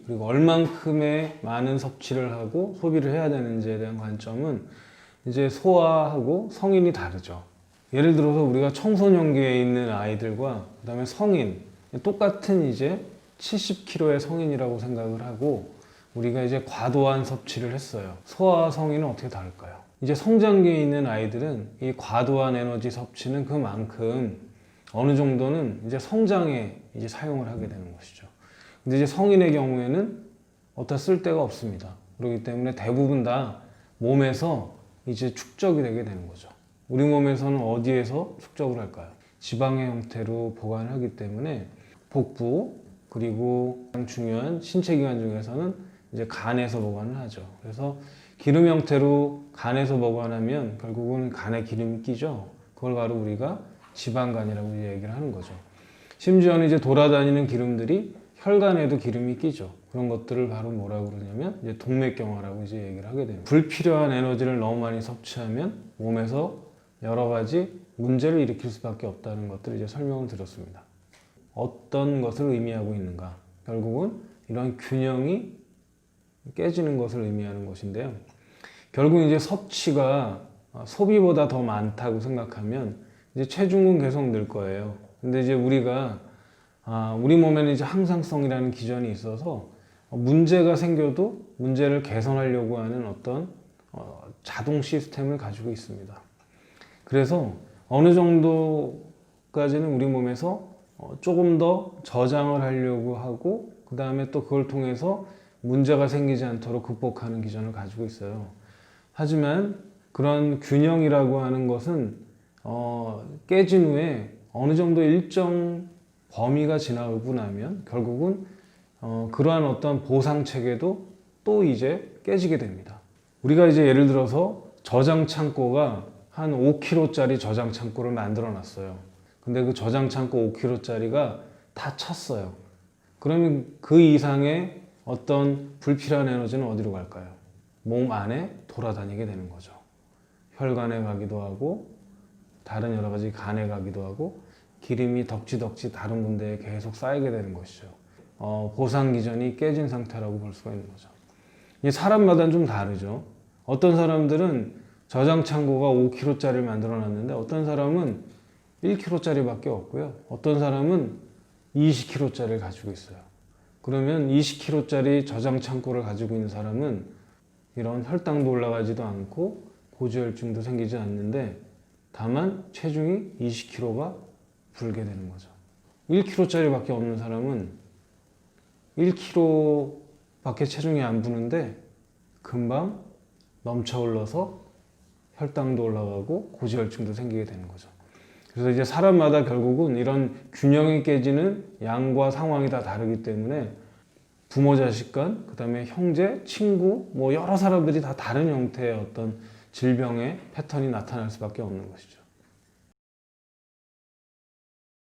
그리고 얼만큼의 많은 섭취를 하고 소비를 해야 되는지에 대한 관점은 이제 소아하고 성인이 다르죠. 예를 들어서 우리가 청소년기에 있는 아이들과 그다음에 성인, 똑같은 이제 70kg의 성인이라고 생각을 하고 우리가 이제 과도한 섭취를 했어요. 소아와 성인은 어떻게 다를까요? 이제 성장기에 있는 아이들은 이 과도한 에너지 섭취는 그만큼 어느 정도는 이제 성장에 이제 사용을 하게 되는 것이죠. 근데 이제 성인의 경우에는 어디다 쓸 데가 없습니다. 그렇기 때문에 대부분 다 몸에서 이제 축적이 되게 되는 거죠. 우리 몸에서는 어디에서 축적을 할까요? 지방의 형태로 보관을 하기 때문에 복부 그리고 가장 중요한 신체 기관 중에서는 이제 간에서 보관을 하죠. 그래서 기름 형태로 간에서 보관하면 결국은 간에 기름이 끼죠. 그걸 바로 우리가 지방간이라고 얘기를 하는 거죠. 심지어는 이제 돌아다니는 기름들이 혈관에도 기름이 끼죠. 그런 것들을 바로 뭐라고 그러냐면 이제 동맥경화라고 이제 얘기를 하게 됩니다. 불필요한 에너지를 너무 많이 섭취하면 몸에서 여러 가지 문제를 일으킬 수밖에 없다는 것들을 이제 설명을 드렸습니다. 어떤 것을 의미하고 있는가? 결국은 이런 균형이 깨지는 것을 의미하는 것인데요. 결국 이제 섭취가 소비보다 더 많다고 생각하면 이제 체중은 계속 늘 거예요. 근데 이제 우리가 우리 몸에는 이제 항상성이라는 기전이 있어서 문제가 생겨도 문제를 개선하려고 하는 어떤 자동 시스템을 가지고 있습니다. 그래서 어느 정도까지는 우리 몸에서 조금 더 저장을 하려고 하고 그 다음에 또 그걸 통해서 문제가 생기지 않도록 극복하는 기전을 가지고 있어요. 하지만 그런 균형이라고 하는 것은 깨진 후에 어느 정도 일정 범위가 지나고 나면 결국은 그러한 어떤 보상 체계도 또 이제 깨지게 됩니다. 우리가 이제 예를 들어서 저장 창고가 한 5kg짜리 저장 창고를 만들어 놨어요. 근데 그 저장 창고 5kg짜리가 다 찼어요. 그러면 그 이상의 어떤 불필요한 에너지는 어디로 갈까요? 몸 안에 돌아다니게 되는 거죠. 혈관에 가기도 하고 다른 여러 가지 간에 가기도 하고 기름이 덕지덕지 다른 군데에 계속 쌓이게 되는 것이죠. 보상 기전이 깨진 상태라고 볼 수가 있는 거죠. 이 사람마다는 좀 다르죠. 어떤 사람들은 저장 창고가 5kg짜리를 만들어 놨는데 어떤 사람은 1kg짜리밖에 없고요. 어떤 사람은 20kg짜리를 가지고 있어요. 그러면 20kg짜리 저장 창고를 가지고 있는 사람은 이런 혈당도 올라가지도 않고 고지혈증도 생기지 않는데 다만 체중이 20kg가 불게 되는 거죠. 1kg짜리밖에 없는 사람은 1kg밖에 체중이 안 부는데 금방 넘쳐 흘러서 혈당도 올라가고 고지혈증도 생기게 되는 거죠. 그래서 이제 사람마다 결국은 이런 균형이 깨지는 양과 상황이 다 다르기 때문에 부모 자식 간, 그 다음에 형제, 친구, 뭐 여러 사람들이 다 다른 형태의 어떤 질병의 패턴이 나타날 수밖에 없는 것이죠.